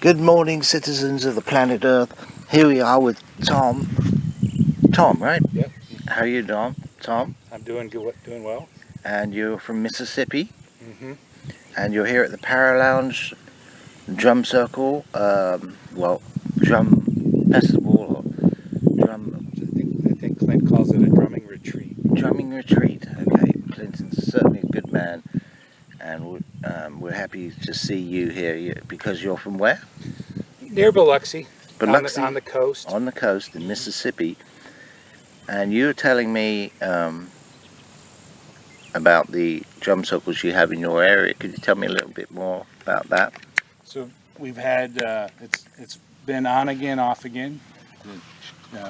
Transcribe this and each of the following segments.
Good morning, citizens of the planet Earth. Here we are with Tom. Tom, right? Yep. How are you, Tom? I'm doing good, doing well. And you're from Mississippi. Mm-hmm. And you're here at the Paralounge Drum Circle, Drum Festival, or Drum... I think Clint calls it a drumming retreat. Drumming Retreat. Okay, Clinton's certainly a good man. And we're happy to see you here because you're from where? Near Biloxi. Biloxi. On the coast. On the coast in Mississippi. And you were telling me about the drum circles you have in your area. Could you tell me a little bit more about that? So we've had it's been on again, off again,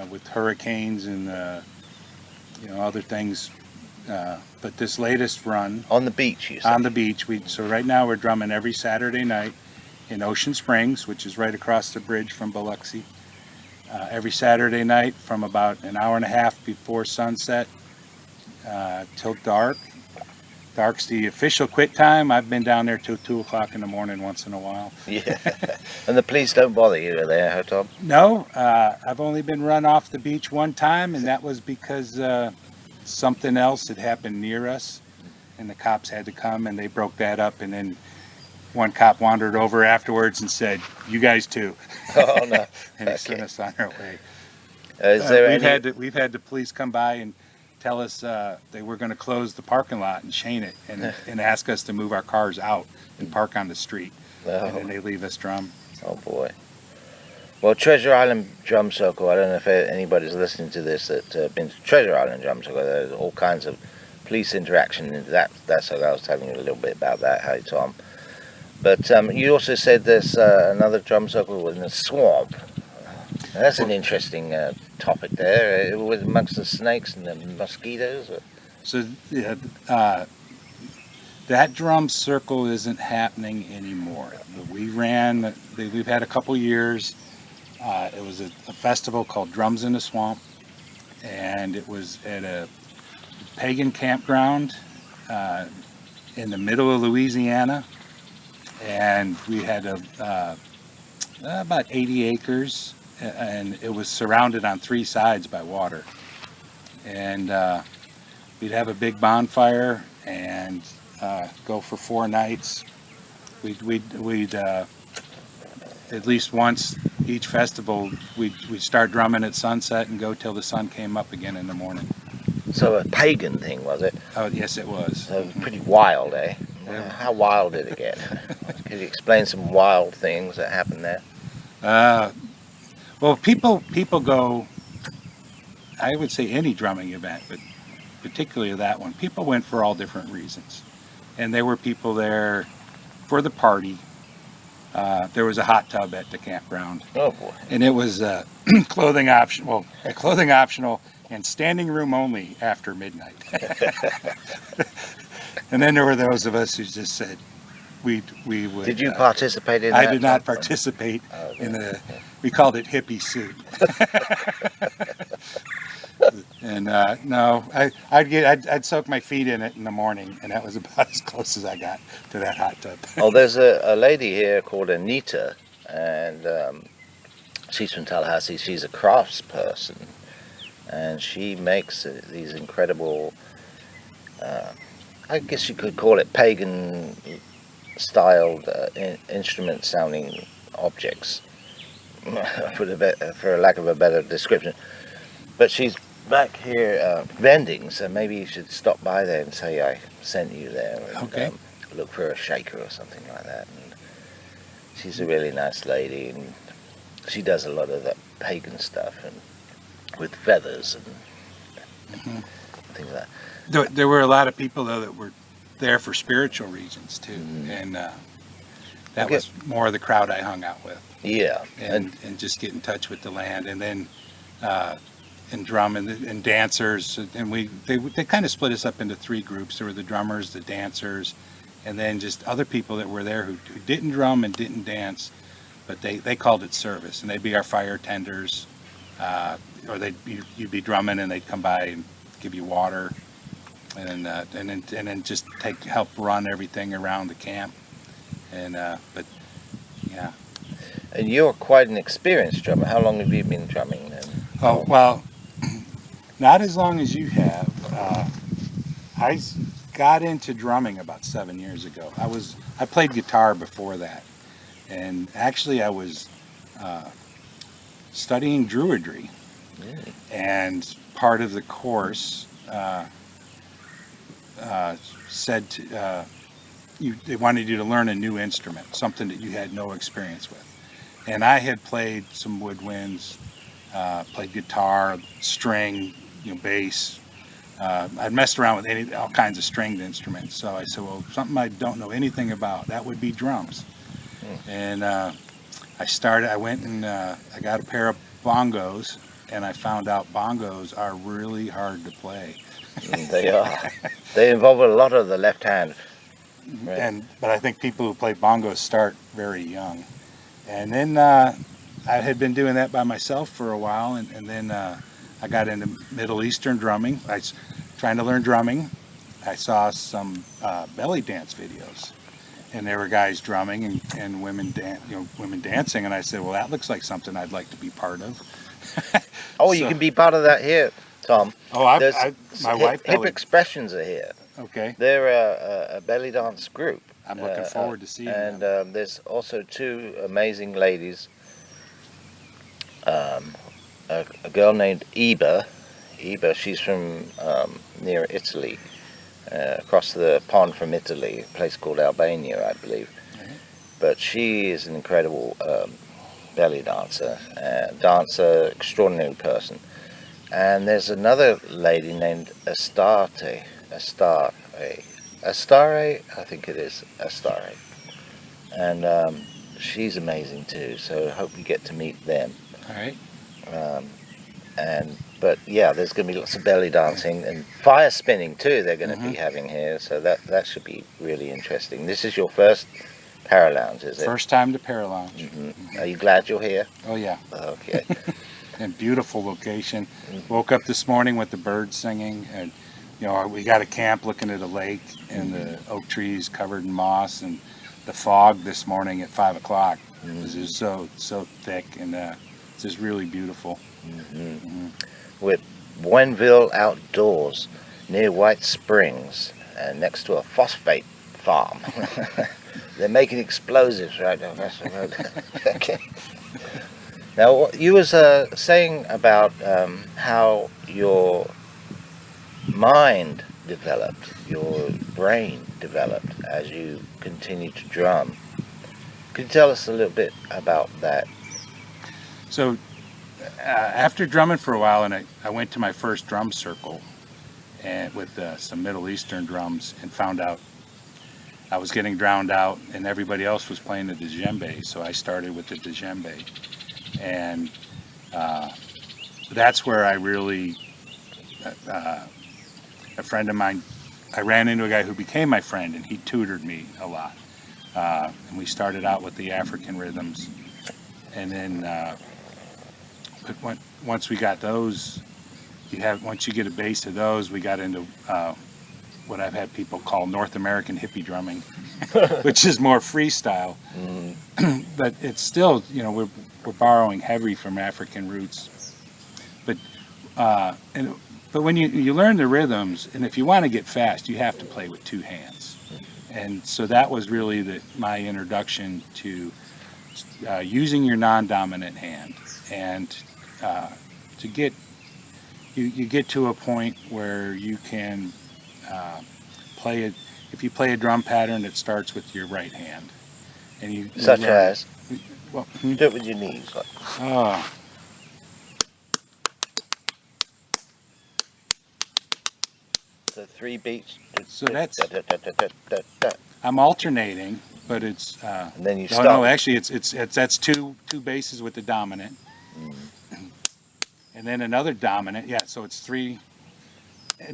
with hurricanes and other things. But this latest run On the beach, you said? on the beach. So right now we're drumming every Saturday night in Ocean Springs, which is right across the bridge from Biloxi. Every Saturday night from about an hour and a half before sunset till dark. Dark's the official quit time. I've been down there till 2 o'clock in the morning once in a while. Yeah. And the police don't bother you there, huh, Tom? No, I've only been run off the beach one time, and that was because something else had happened near us, and the cops had to come, and they broke that up, and then one cop wandered over afterwards and said, "You guys too." Oh, no. And he sent us on our way. We've had the police come by and tell us they were going to close the parking lot and chain it and ask us to move our cars out and park on the street. Oh. And then they leave us drum. Oh, boy. Well, Treasure Island Drum Circle, I don't know if anybody's listening to this that been to Treasure Island Drum Circle. There's all kinds of police interaction in that circle. I was telling you a little bit about that. Hi, Tom. But you also said there's another drum circle in the swamp. That's an interesting topic there, with amongst the snakes and the mosquitoes. So yeah, that drum circle isn't happening anymore. We've had a couple years. It was a festival called Drums in the Swamp, and it was at a pagan campground in the middle of Louisiana. And we had about 80 acres, and it was surrounded on 3 sides by water. And we'd have a big bonfire and go for 4 nights. We'd at least once each festival, we'd start drumming at sunset and go till the sun came up again in the morning. So a pagan thing, was it? Oh, yes, it was. So pretty wild, eh? Yeah. How wild did it get? Could you explain some wild things that happened there? Well, people go, I would say any drumming event, but particularly that one, people went for all different reasons. And there were people there for the party. There was a hot tub at the campground. Oh, boy. And it was clothing optional and standing room only after midnight. And then there were those of us who just said we would. Did you participate in that? I did not participate in we called it hippie suit. And no, I'd soak my feet in it in the morning, and that was about as close as I got to that hot tub. Oh, there's a lady here called Anita, and she's from Tallahassee. She's a crafts person, and she makes these incredible, I guess you could call it pagan-styled instrument-sounding objects, for lack of a better description. But she's back here vending, so maybe you should stop by there and say I sent you there. And, okay. Look for a shaker or something like that. And she's a really nice lady, and she does a lot of that pagan stuff and with feathers and things like that. There were a lot of people, though, that were there for spiritual reasons, too. And that was more of the crowd I hung out with. Yeah. And just get in touch with the land. And then and drum and dancers. And they kind of split us up into 3 groups. There were the drummers, the dancers, and then just other people that were there who didn't drum and didn't dance, but they called it service. And they'd be our fire tenders, or you'd be drumming and they'd come by and give you water. And then just help run everything around the camp, but yeah. And you're quite an experienced drummer. How long have you been drumming then? Oh, well, not as long as you have. I got into drumming about 7 years ago. I played guitar before that, and actually I was studying druidry, Really? and part of the course said they wanted you to learn a new instrument, something that you had no experience with. And I had played some woodwinds, played guitar, string, bass. I'd messed around with all kinds of stringed instruments. So I said, well, something I don't know anything about, that would be drums. And I went and I got a pair of bongos, and I found out bongos are really hard to play. They are. They involve a lot of the left hand. Right. But I think people who play bongos start very young. And then I had been doing that by myself for a while, and then I got into Middle Eastern drumming. I was trying to learn drumming. I saw some belly dance videos, and there were guys drumming and women dancing, and I said, well, that looks like something I'd like to be part of. Oh, you can be part of that here, Tom. Oh, my wife. Hip Expressions are here. Okay. They're a belly dance group. I'm looking forward to seeing them. And there's also two amazing ladies. A girl named Eba. She's from near Italy, across the pond from Italy, a place called Albania, I believe. Mm-hmm. But she is an incredible belly dancer, extraordinary person. And there's another lady named Astare, I think it is, Astare. And she's amazing too, so I hope you get to meet them. All right. But yeah, there's going to be lots of belly dancing and fire spinning too they're going to be having here, so that should be really interesting. This is your first Paralounge, is it? First time to Paralounge. Mm-hmm. Are you glad you're here? Oh yeah. Okay. And beautiful location. Woke up this morning with the birds singing, and we got a camp looking at a lake, and the oak trees covered in moss, and the fog this morning at 5 o'clock was just so thick, and it's just really beautiful. We're at Buenville Outdoors near White Springs, next to a phosphate farm. They're making explosives right now. Okay. Now, what you was saying about how your mind developed, your brain developed as you continued to drum. Could you tell us a little bit about that? So, after drumming for a while, and I went to my first drum circle, and with some Middle Eastern drums, and found out I was getting drowned out, and everybody else was playing the djembe, so I started with the djembe. And that's where I really, a friend of mine, I ran into a guy who became my friend, and he tutored me a lot. And we started out with the African rhythms, and then but once we got those, once you get a base of those, we got into what I've had people call North American hippie drumming, which is more freestyle. But it's still, we're borrowing heavy from African roots. But when you learn the rhythms, and if you want to get fast, you have to play with two hands. And so that was really my introduction to using your non-dominant hand, and to get you get to a point where you can play it. If you play a drum pattern, it starts with your right hand, and you such as well, do it with your knees. So 3 beats. So that's I'm alternating, but it's and then you stop. No, actually that's two basses with the dominant, and then another dominant. Yeah, so it's 3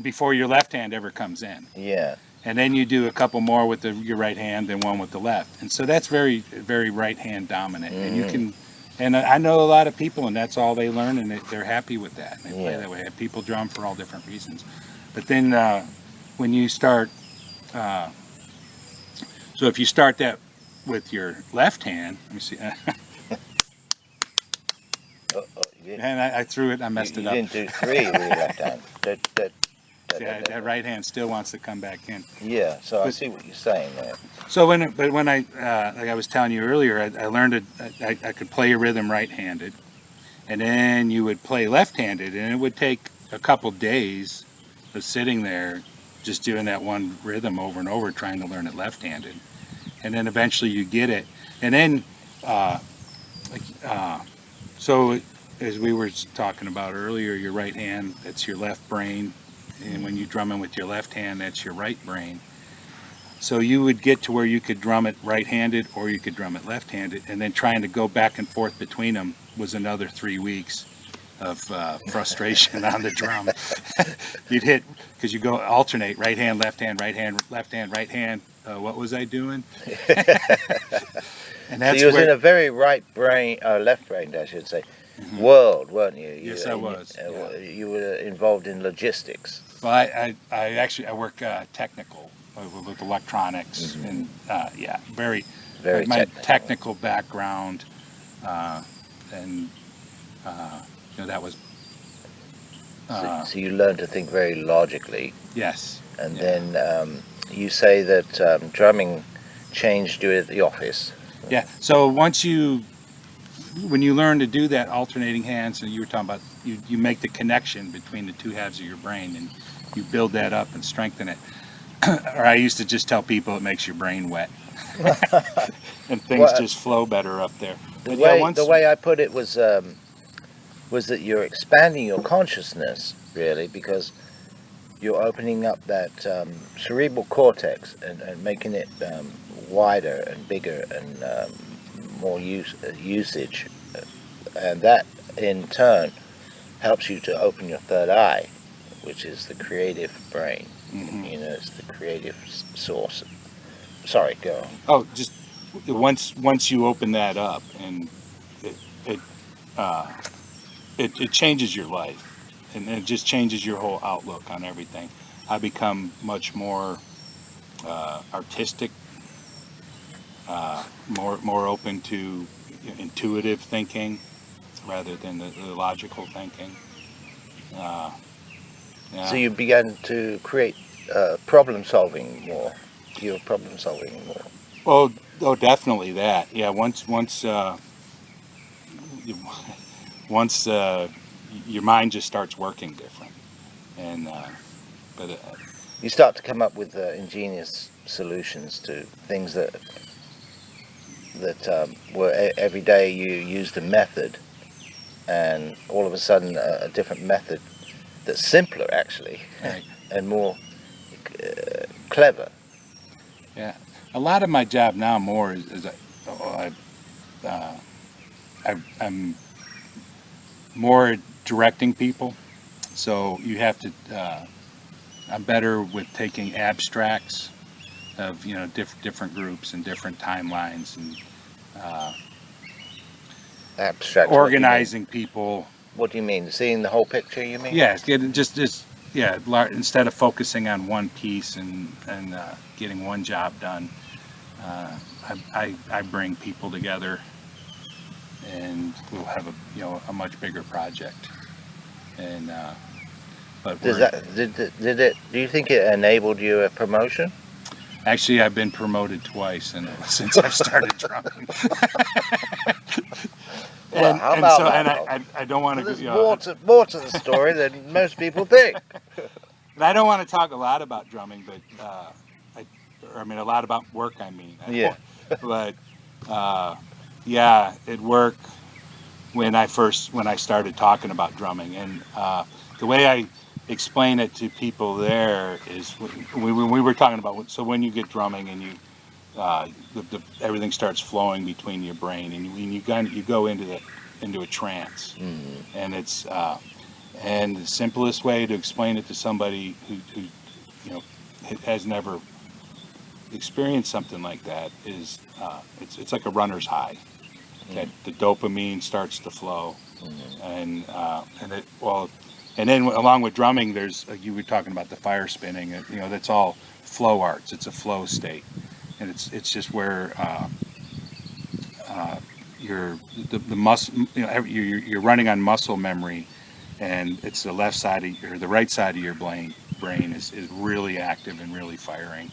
before your left hand ever comes in. Yeah. And then you do a couple more with your right hand, and one with the left, and so that's very, very right hand dominant. And you can, and I know a lot of people, and that's all they learn, and they're happy with that. And they play that way. And people drum for all different reasons, but then when you start, so if you start that with your left hand, let me see. And I threw it. I messed it You up. didn't do 3 with your left hand. Yeah, that right hand still wants to come back in. Yeah, so I see what you're saying there. So when I like I was telling you earlier, I learned I could play a rhythm right-handed, and then you would play left-handed, and it would take a couple days of sitting there just doing that one rhythm over and over, trying to learn it left-handed, and then eventually you get it, and then so as we were talking about earlier, your right hand, that's your left brain, and when you're drumming with your left hand, that's your right brain. So you would get to where you could drum it right-handed or you could drum it left-handed, and then trying to go back and forth between them was another 3 weeks of frustration on the drum. You'd hit, because you go alternate, right hand, left hand, right hand, left hand, right hand. What was I doing? And that's so you was where, in a very left-brained, I should say, world, weren't you? Yes, I was. Yeah. You were involved in logistics. Well, I actually work technical with electronics, and very my technical background, and that was. So you learned to think very logically. Yes. And then you say that drumming changed you at the office. Yeah. So when you learn to do that alternating hands, and you were talking about, you make the connection between the two halves of your brain, and you build that up and strengthen it. Or I used to just tell people it makes your brain wet, and things just flow better up there. The way I put it was that you're expanding your consciousness, really, because you're opening up that cerebral cortex and making it wider and bigger and more usage, and that in turn helps you to open your third eye, which is the creative brain. It's the creative source. Sorry, go on. Oh, just once you open that up, and it changes your life, and it just changes your whole outlook on everything. I become much more artistic, more open to intuitive thinking rather than the logical thinking. So you began to create problem solving more. You're problem solving more. Oh, definitely that. Yeah, once your mind just starts working different, and you start to come up with ingenious solutions to things that were every day you used a method, and all of a sudden a different method that's simpler actually, right, and more clever. Yeah, a lot of my job now more is I'm more directing people, so you have to. I'm better with taking abstracts of different groups and different timelines, and Abstract. organizing people. What do you mean? Seeing the whole picture, you mean? Yes, instead of focusing on one piece and getting one job done, I bring people together, and we'll have a much bigger project. And but do you think it enabled you a promotion? Actually, I've been promoted twice since I've started drumming. I don't want to. There's more to the story than most people think. And I don't want to talk a lot about drumming, but a lot about work. But it worked when I started talking about drumming, and the way I explain it to people there is when we were talking about, so when you get drumming and you everything starts flowing between your brain, and you go into a trance, and it's and the simplest way to explain it to somebody who has never experienced something like that is it's like a runner's high. Okay, the dopamine starts to flow, and then along with drumming, there's you were talking about the fire spinning. That's all flow arts. It's a flow state, and it's just where the muscle, you're running on muscle memory, and it's the left side or the right side of your brain is really active and really firing.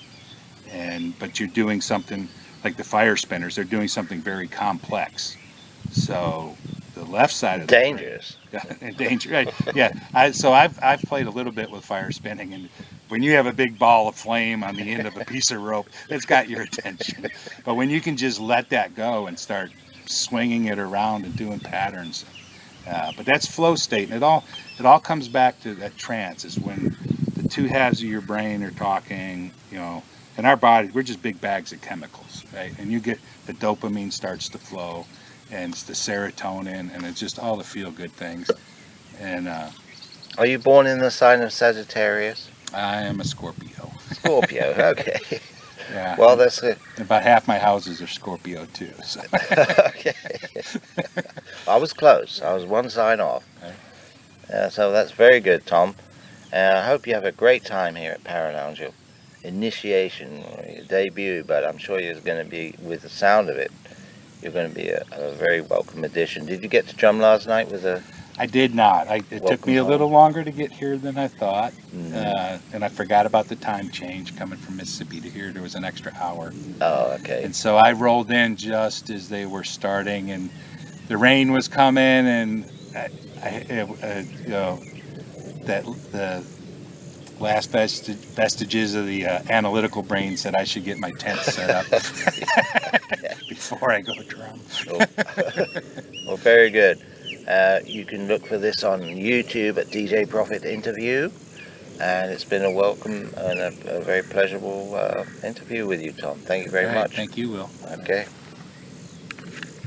But you're doing something like the fire spinners, they're doing something very complex. So the left side of the dangerous. brain, dangerous, right? Yeah. So I've played a little bit with fire spinning, and when you have a big ball of flame on the end of a piece of rope, it's got your attention. But when you can just let that go and start swinging it around and doing patterns, but that's flow state, and it all comes back to that trance. Is when the two halves of your brain are talking, in our body, we're just big bags of chemicals, right? And you get the dopamine starts to flow, and it's the serotonin, and it's just all the feel-good things. And are you born in the sign of Sagittarius? I am a Scorpio. Scorpio, okay. Yeah. Well, that's it. About half my houses are Scorpio too. So. Okay. I was close. I was one sign off. Okay. So that's very good, Tom. I hope you have a great time here at Paralounge. Your initiation, your debut, but I'm sure you're going to be, with the sound of it, you're going to be a very welcome addition. Did you get to drum last night with a... I did not. It took me a little longer to get here than I thought, and I forgot about the time change coming from Mississippi to here. There was an extra hour. Oh, okay. And so I rolled in just as they were starting, and the rain was coming, and that the last vestiges of the analytical brain said I should get my tent set up before I go drum. Well, very good. You can look for this on YouTube at DJ Profit Interview, and it's been a welcome and a very pleasurable interview with you, Tom. Thank you very much. Thank you, Will. Okay.